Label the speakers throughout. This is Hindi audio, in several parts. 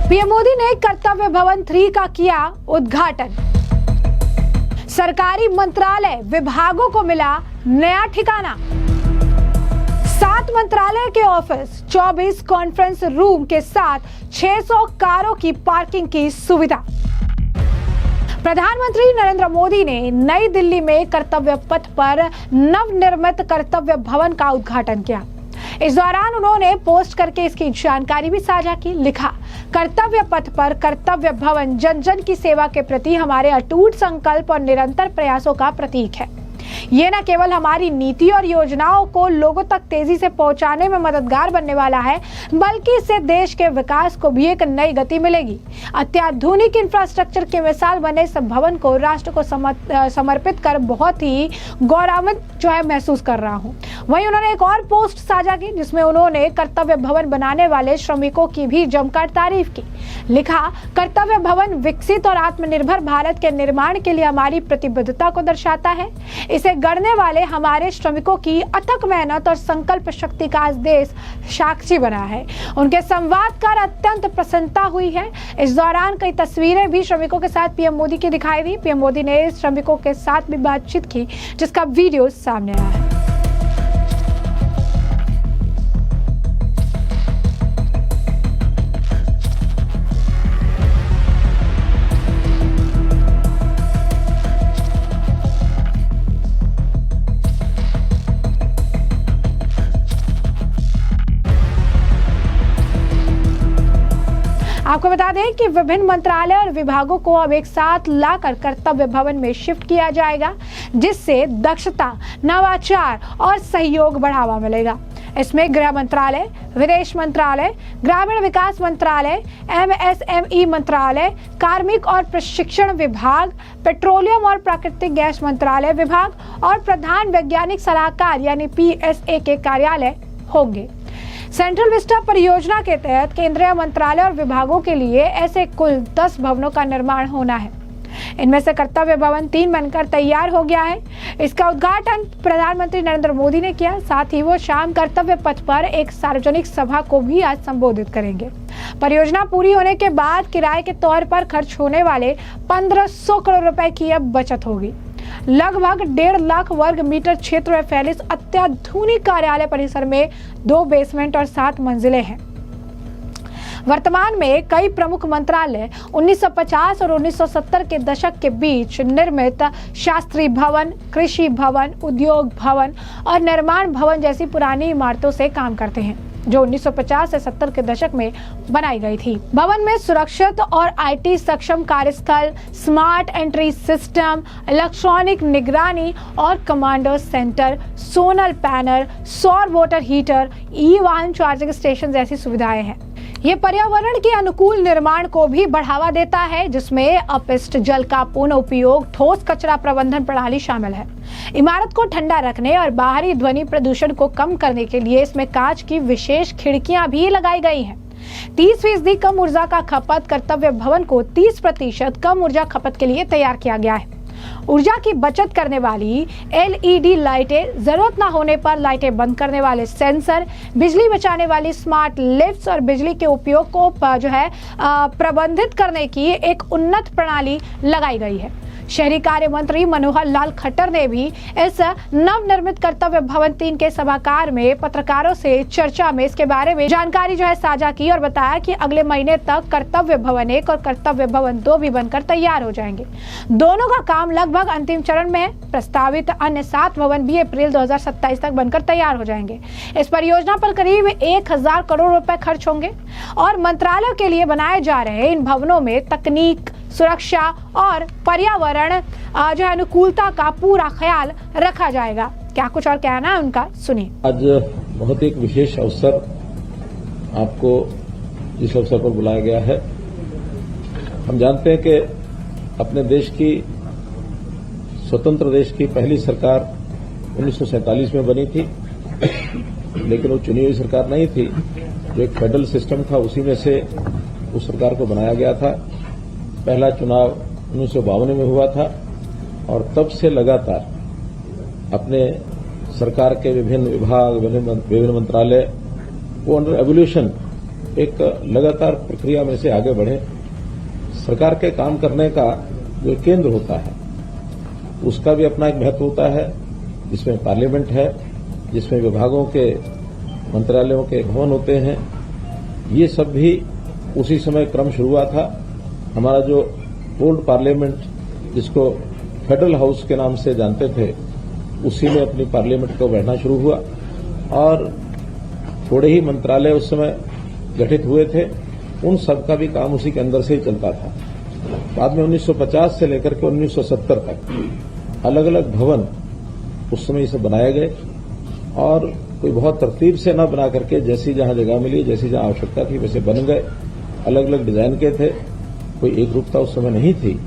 Speaker 1: पीएम मोदी ने कर्तव्य भवन 3 का किया उद्घाटन। सरकारी मंत्रालय विभागों को मिला नया ठिकाना। 7 मंत्रालय के ऑफिस, 24 कॉन्फ्रेंस रूम के साथ 600 कारों की पार्किंग की सुविधा। प्रधानमंत्री नरेंद्र मोदी ने नई दिल्ली में कर्तव्य पथ पर नवनिर्मित कर्तव्य भवन का उद्घाटन किया। इस दौरान उन्होंने पोस्ट करके इसकी जानकारी भी साझा की। लिखा, कर्तव्य पथ पर कर्तव्य भवन जन जन की सेवा के प्रति हमारे अटूट संकल्प और निरंतर प्रयासों का प्रतीक है। ये न केवल हमारी नीति और योजनाओं को लोगों तक तेजी से पहुंचाने में मददगार बनने वाला है, बल्कि इससे देश के विकास को भी एक नई गति मिलेगी। अत्याधुनिक इंफ्रास्ट्रक्चर की मिसाल बने इस भवन को राष्ट्र को समर्पित कर बहुत ही गौरवान्वित महसूस कर रहा हूँ। वहीं उन्होंने एक और पोस्ट साझा की जिसमें उन्होंने कर्तव्य भवन बनाने वाले श्रमिकों की भी जमकर तारीफ की। लिखा, कर्तव्य भवन विकसित और आत्मनिर्भर भारत के निर्माण के लिए हमारी प्रतिबद्धता को दर्शाता है। इसे गढ़ने वाले हमारे श्रमिकों की अथक मेहनत और संकल्प शक्ति का आज देश साक्षी बना है। उनके संवाद कर अत्यंत प्रसन्नता हुई है। इस दौरान कई तस्वीरें भी श्रमिकों के साथ पीएम मोदी की दिखाई दी। पीएम मोदी ने श्रमिकों के साथ भी बातचीत की, जिसका वीडियो सामने आया है। आपको बता दें कि विभिन्न मंत्रालय और विभागों को अब एक साथ लाकर कर्तव्य भवन में शिफ्ट किया जाएगा, जिससे दक्षता, नवाचार और सहयोग बढ़ावा मिलेगा। इसमें गृह मंत्रालय, विदेश मंत्रालय, ग्रामीण विकास मंत्रालय, MSME मंत्रालय, कार्मिक और प्रशिक्षण विभाग, पेट्रोलियम और प्राकृतिक गैस मंत्रालय विभाग और प्रधान वैज्ञानिक सलाहकार यानी PSA के कार्यालय होंगे। सेंट्रल विस्टा परियोजना के तहत केंद्रीय मंत्रालय और विभागों के लिए ऐसे कुल 10 भवनों का निर्माण होना है। इनमें से कर्तव्य भवन 3 बनकर तैयार हो गया है। इसका उद्घाटन प्रधानमंत्री नरेंद्र मोदी ने किया। साथ ही वो शाम कर्तव्य पथ पर एक सार्वजनिक सभा को भी आज संबोधित करेंगे। परियोजना पूरी होने के बाद किराए के तौर पर खर्च होने वाले 1500 करोड़ रुपए की अब बचत होगी। लगभग 1.5 लाख वर्ग मीटर क्षेत्र में फैले इस अत्याधुनिक कार्यालय परिसर में 2 बेसमेंट और 7 मंजिलें हैं। वर्तमान में कई प्रमुख मंत्रालय 1950 और 1970 के दशक के बीच निर्मित शास्त्री भवन, कृषि भवन, उद्योग भवन और निर्माण भवन जैसी पुरानी इमारतों से काम करते हैं, जो 1950 से 70 के दशक में बनाई गई थी। भवन में सुरक्षित और IT सक्षम कार्यस्थल, स्मार्ट एंट्री सिस्टम, इलेक्ट्रॉनिक निगरानी और कमांडो सेंटर, सोलर पैनल, सौर वाटर हीटर, वाहन चार्जिंग स्टेशन जैसी सुविधाएं हैं। ये पर्यावरण के अनुकूल निर्माण को भी बढ़ावा देता है, जिसमें अपशिष्ट जल का पुनः उपयोग, ठोस कचरा प्रबंधन प्रणाली शामिल है। इमारत को ठंडा रखने और बाहरी ध्वनि प्रदूषण को कम करने के लिए इसमें कांच की विशेष खिड़कियां भी लगाई गई हैं। 30% कम ऊर्जा का खपत कर्तव्य भवन को 30% कम ऊर्जा खपत के लिए तैयार किया गया है। ऊर्जा की बचत करने वाली LED लाइटें, जरूरत न होने पर लाइटें बंद करने वाले सेंसर, बिजली बचाने वाली स्मार्ट लिफ्ट्स और बिजली के उपयोग को प्रबंधित करने की एक उन्नत प्रणाली लगाई गई है। शहरी कार्य मंत्री मनोहर लाल खट्टर ने भी इस नवनिर्मित कर्तव्य भवन 3 के सभागार में पत्रकारों से चर्चा में इसके बारे में जानकारी साझा की और बताया कि अगले महीने तक कर्तव्य भवन 1 और कर्तव्य भवन 2 भी बनकर तैयार हो जाएंगे। दोनों का काम लगभग अंतिम चरण में है। प्रस्तावित अन्य 7 भवन भी अप्रैल 2027 तक बनकर तैयार हो जाएंगे। इस परियोजना पर करीब 1000 करोड़ रुपए खर्च होंगे और मंत्रालयों के लिए बनाए जा रहे इन भवनों में तकनीक, सुरक्षा और पर्यावरण अनुकूलता का पूरा ख्याल रखा जाएगा। क्या कुछ और कहना है उनका, सुनिए।
Speaker 2: आज बहुत एक विशेष अवसर आपको इस अवसर पर बुलाया गया है। हम जानते हैं कि अपने देश की, स्वतंत्र देश की पहली सरकार 1947 में बनी थी, लेकिन वो चुनी हुई सरकार नहीं थी। जो एक फेडरल सिस्टम था उसी में से उस सरकार को बनाया गया था। पहला चुनाव 1952 में हुआ था और तब से लगातार अपने सरकार के विभिन्न विभाग, विभिन्न मंत्रालय वो अंडर एवोल्यूशन एक लगातार प्रक्रिया में से आगे बढ़े। सरकार के काम करने का जो केंद्र होता है उसका भी अपना एक महत्व होता है, जिसमें पार्लियामेंट है, जिसमें विभागों के मंत्रालयों के भवन होते हैं। ये सब भी उसी समय क्रम शुरू हुआ था। हमारा जो ओल्ड पार्लियामेंट, जिसको फेडरल हाउस के नाम से जानते थे, उसी में अपनी पार्लियामेंट को बढ़ना शुरू हुआ और थोड़े ही मंत्रालय उस समय गठित हुए थे। उन सब का भी काम उसी के अंदर से ही चलता था। बाद में 1950 से लेकर के 1970 तक अलग अलग भवन उस समय से बनाए गए और कोई बहुत तरतीब से न बना करके जैसी जहां जगह मिली, जैसी जहां आवश्यकता थी वैसे बन गए। अलग अलग डिजाइन के थे, कोई एक रूपता उस समय नहीं थी।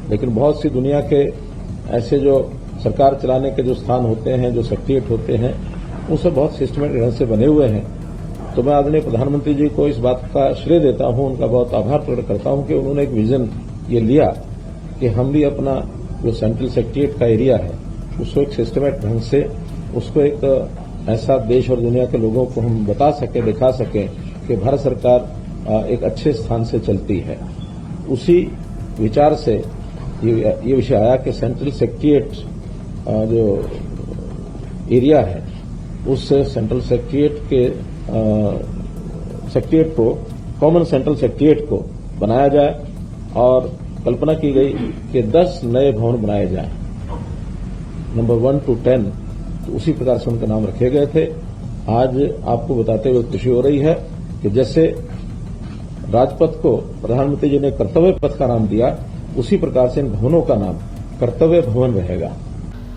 Speaker 2: लेकिन बहुत सी दुनिया के ऐसे जो सरकार चलाने के जो स्थान होते हैं, जो सेक्रेटरीट होते हैं, वो सब बहुत सिस्टमेटिक ढंग से बने हुए हैं। तो मैं आदरणीय प्रधानमंत्री जी को इस बात का श्रेय देता हूं, उनका बहुत आभार प्रकट करता हूं कि उन्होंने एक विजन ये लिया कि हम भी अपना जो सेंट्रल सेक्रेटरीट का एरिया है उसको एक सिस्टमेटिक ढंग से, उसको एक ऐसा देश और दुनिया के लोगों को हम बता सकें, दिखा सकें कि भारत सरकार एक अच्छे स्थान से चलती है। उसी विचार से ये विषय आया कि सेंट्रल सेक्रेटरीट जो एरिया है उस सेंट्रल सेक्रेटरीट के सेक्रेटरीट को, कॉमन सेंट्रल सेक्रेटरीट को बनाया जाए और कल्पना की गई कि 10 नए भवन बनाए जाएं, नंबर 1 to 10। तो उसी प्रकार से उनका नाम रखे गए थे। आज आपको बताते हुए खुशी हो रही है कि जैसे राजपथ को प्रधानमंत्री जी ने कर्तव्य पथ का नाम दिया, उसी प्रकार से इन भवनों का नाम कर्तव्य भवन रहेगा।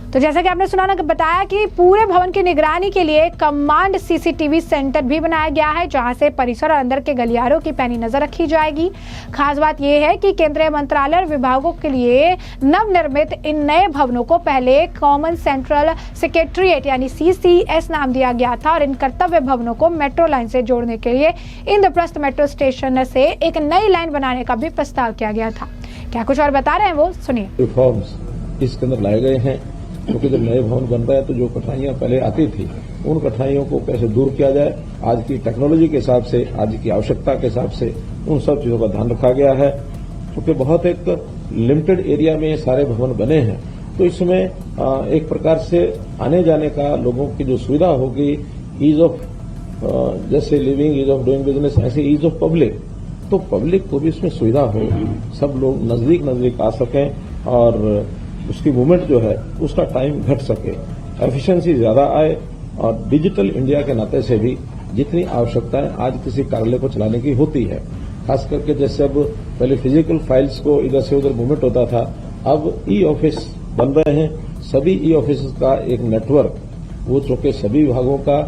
Speaker 1: तो जैसा कि आपने सुना ना, कि बताया कि पूरे भवन की निगरानी के लिए कमांड सीसीटीवी सेंटर भी बनाया गया है, जहां से परिसर और अंदर के गलियारों की पैनी नजर रखी जाएगी। खास बात यह है कि केंद्रीय मंत्रालय और विभागों के लिए नवनिर्मित इन नए भवनों को पहले कॉमन सेंट्रल सेक्रेटरीट यानी CCS नाम दिया गया था और इन कर्तव्य भवनों को मेट्रो लाइन से जोड़ने के लिए इंद्रप्रस्थ मेट्रो स्टेशन से एक नई लाइन बनाने का भी प्रस्ताव किया गया था। क्या कुछ और बता रहे हैं वो सुनिए।
Speaker 2: रिफॉर्म्स इसके अंदर लाए गए हैं, क्योंकि जब नए भवन बन रहे हैं तो जो कठिनाइयां पहले आती थी उन कठिनाइयों को कैसे दूर किया जाए, आज की टेक्नोलॉजी के हिसाब से, आज की आवश्यकता के हिसाब से उन सब चीजों का ध्यान रखा गया है। क्योंकि बहुत एक लिमिटेड एरिया में ये सारे भवन बने हैं, तो इसमें एक प्रकार से आने जाने का लोगों की जो सुविधा होगी, ईज ऑफ जैसे living, ease of doing business, ऐसे ईज ऑफ पब्लिक, तो पब्लिक को भी इसमें सुविधा हो, सब लोग नजदीक आ सकें और उसकी मूवमेंट जो है उसका टाइम घट सके, एफिशिएंसी ज्यादा आए। और डिजिटल इंडिया के नाते से भी जितनी आवश्यकताएं आज किसी कार्यालय को चलाने की होती है, खास करके जैसे अब पहले फिजिकल फाइल्स को इधर से उधर मूवमेंट होता था, अब ई ऑफिस बन रहे हैं। सभी ई ऑफिस का एक नेटवर्क, वो चूंकि सभी विभागों का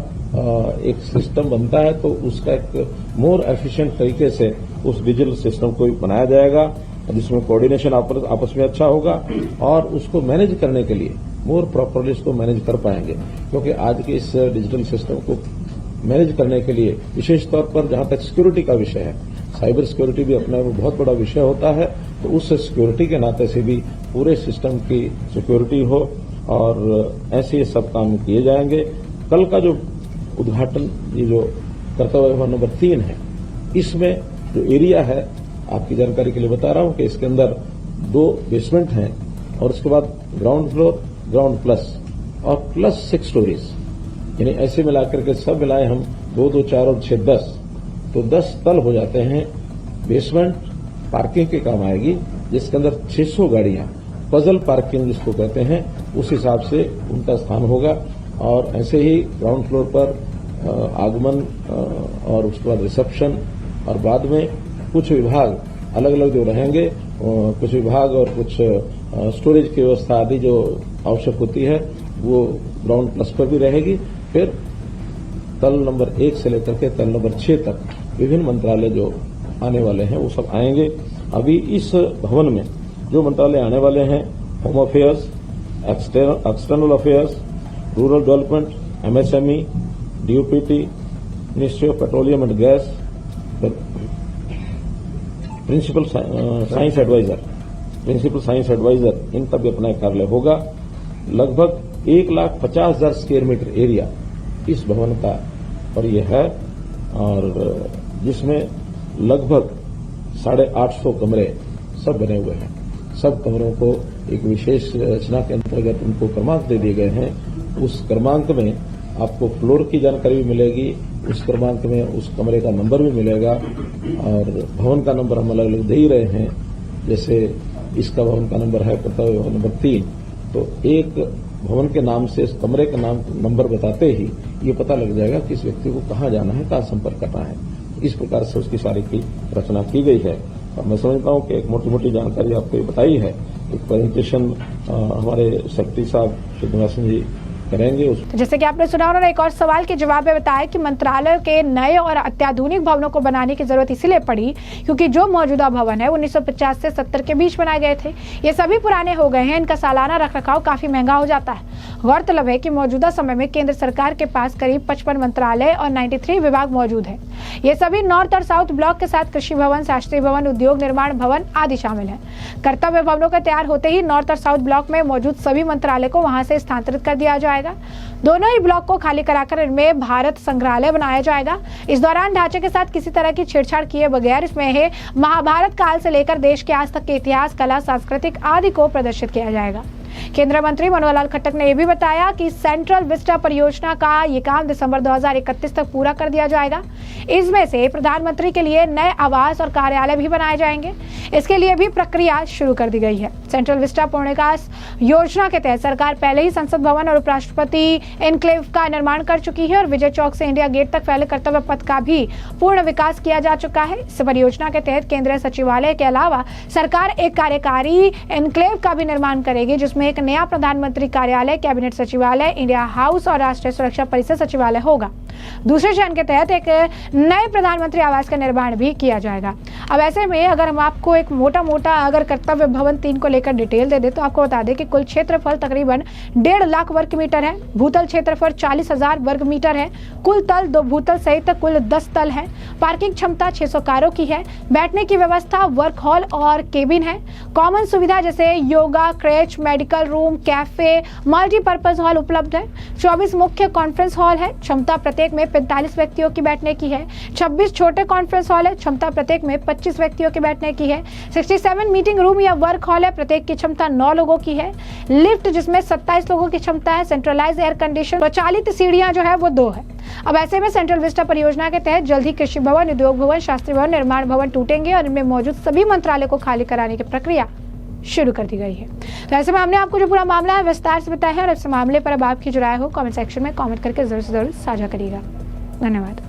Speaker 2: एक सिस्टम बनता है, तो उसका एक मोर एफिशिएंट तरीके से उस डिजिटल सिस्टम को बनाया जाएगा, जिसमें कोऑर्डिनेशन आपस में अच्छा होगा और उसको मैनेज करने के लिए मोर प्रॉपरली इसको मैनेज कर पाएंगे। क्योंकि आज के इस डिजिटल सिस्टम को मैनेज करने के लिए विशेष तौर पर जहां तक सिक्योरिटी का विषय है, साइबर सिक्योरिटी भी अपने में बहुत बड़ा विषय होता है, तो उस सिक्योरिटी के नाते से भी पूरे सिस्टम की सिक्योरिटी हो और ऐसे सब काम किए जाएंगे। कल का जो उद्घाटन, ये जो कर्तव्य भवन नंबर 3 है, इसमें जो एरिया है, आपकी जानकारी के लिए बता रहा हूं कि इसके अंदर 2 बेसमेंट हैं और उसके बाद ग्राउंड फ्लोर, ग्राउंड प्लस और प्लस 6 स्टोरीज, यानी ऐसे मिलाकर के सब मिलाए हम 2, 2, 4 और 6, 10, तो 10 तल हो जाते हैं। बेसमेंट पार्किंग के काम आएगी, जिसके अंदर 600 गाड़ियां, पजल पार्किंग जिसको कहते हैं, उस हिसाब से उनका स्थान होगा। और ऐसे ही ग्राउंड फ्लोर पर आगमन और उसके बाद रिसेप्शन और बाद में कुछ विभाग अलग अलग जो रहेंगे, कुछ विभाग और कुछ स्टोरेज की व्यवस्था आदि जो आवश्यक होती है वो ग्राउंड प्लस पर भी रहेगी। फिर तल नंबर 1 से लेकर के तल नंबर 6 तक विभिन्न मंत्रालय जो आने वाले हैं वो सब आएंगे। अभी इस भवन में जो मंत्रालय आने वाले हैं, home affairs, external affairs, rural development, MSME, DOPT, ministry of petroleum and gas, principal science adviser, इनका भी अपना कार्यालय होगा। लगभग 1,50,000 स्क्वायर मीटर एरिया इस भवन का और ये है। और जिसमें लगभग 850 कमरे सब बने हुए हैं। सब कमरों को एक विशेष रचना के अंतर्गत उनको क्रमांक दे दिए गए हैं। उस क्रमांक में आपको फ्लोर की जानकारी भी मिलेगी, उस क्रमांक में उस कमरे का नंबर भी मिलेगा और भवन का नंबर हम अलग अलग दे ही रहे हैं। जैसे इसका भवन का नंबर है कर्तव्य भवन नंबर 3, तो एक भवन के नाम से इस कमरे का नाम नंबर बताते ही ये पता लग जाएगा कि इस व्यक्ति को कहाँ जाना है, कहाँ संपर्क करना है। इस प्रकार से उसकी सारी की रचना की गई है और मैं समझता हूँ कि एक मोटी मोटी जानकारी आपको ये बताई है। एक प्रेजेंटेशन हमारे सेक्रेटरी साहब श्रीनिवास जी करेंगे।
Speaker 1: तो जैसे कि आपने सुना, उन्होंने एक और सवाल के जवाब में बताया कि मंत्रालय के नए और अत्याधुनिक भवनों को बनाने की जरूरत इसीलिए पड़ी क्योंकि जो मौजूदा भवन है 1950 से 70 के बीच बनाए गए थे। ये सभी पुराने हो गए हैं, इनका सालाना रखरखाव काफी महंगा हो जाता है। गौरतलब है कि मौजूदा समय में केंद्र सरकार के पास करीब 55 मंत्रालय और 93 विभाग मौजूद है। ये सभी नॉर्थ और साउथ ब्लॉक के साथ कृषि भवन, शास्त्रीय भवन, उद्योग निर्माण भवन आदि शामिल है। कर्तव्य भवनों के तैयार होते ही नॉर्थ और साउथ ब्लॉक में मौजूद सभी मंत्रालय को वहां से स्थानांतरित कर दिया जाएगा। दोनों ही ब्लॉक को खाली कराकर इनमें भारत संग्रहालय बनाया जाएगा। इस दौरान ढांचे के साथ किसी तरह की छेड़छाड़ किए बगैर इसमें है महाभारत काल से लेकर देश के आज तक के इतिहास, कला, सांस्कृतिक आदि को प्रदर्शित किया जाएगा। केंद्रीय मंत्री मनोहर लाल खट्टर ने यह भी बताया कि सेंट्रल विस्टा परियोजना का ये काम दिसंबर 2031 तक पूरा कर दिया जाएगा। इसमें से प्रधानमंत्री के लिए नए आवास और कार्यालय भी बनाए जाएंगे। इसके लिए भी प्रक्रिया शुरू कर दी गई है। सेंट्रल विस्टा पुनर्विकास योजना के तहत सरकार पहले ही संसद भवन और उपराष्ट्रपति एनक्लेव का निर्माण कर चुकी है और विजय चौक से इंडिया गेट तक फैले कर्तव्य पथ का भी पूर्ण विकास किया जा चुका है। इस परियोजना के तहत केंद्रीय सचिवालय के अलावा सरकार एक कार्यकारी एनक्लेव का भी निर्माण करेगी, जिसमें एक नया प्रधानमंत्री कार्यालय, कैबिनेट सचिवालय, इंडिया हाउस और राष्ट्रीय सुरक्षा परिषद सचिवालय होगा। दूसरे चरण के तहत एक नए प्रधानमंत्री आवास का निर्माण भी किया जाएगा। अब ऐसे में अगर हम आपको एक मोटा अगर कर्तव्य भवन 3 को लेकर डिटेल दे दे तो आपको बता दें कि कुल क्षेत्रफल तकरीबन 1.5 लाख वर्ग मीटर है। भूतल क्षेत्रफल 40,000 वर्ग मीटर है। कुल तल 2 भूतल सहित कुल 10 तल है। पार्किंग क्षमता 600 कारों की है। बैठने की व्यवस्था वर्क हॉल और केबिन है। कॉमन सुविधा जैसे yoga, creche, medical room, cafe, multipurpose hall उपलब्ध है। 24 मुख्य कॉन्फ्रेंस हॉल है। क्षमता प्रत्येक में 45 व्यक्तियों की बैठने की है। 26 छोटे कॉन्फ्रेंस हॉल है। क्षमता प्रत्येक में 25 व्यक्तियों की बैठने की है। 67 मीटिंग रूम या वर्क हॉल है। प्रत्येक की क्षमता 9 लोगों की है। लिफ्ट जिसमें 27 लोगों की क्षमता है। सेंट्रलाइज एयर कंडीशन, स्वचालित सीढ़ियां जो है वो 2 है। अब ऐसे में सेंट्रल विस्टा परियोजना के तहत जल्द ही कृषि भवन, उद्योग भवन, शास्त्रीय भवन, निर्माण भवन टूटेंगे और इनमें मौजूद सभी मंत्रालय को खाली कराने की प्रक्रिया शुरू कर दी गई है। तो ऐसे में हमने आपको जो पूरा मामला है विस्तार से बताया है और इस मामले पर अब आपकी जो राय हो कमेंट सेक्शन में कमेंट करके जरूर से जरूर साझा करिएगा। धन्यवाद।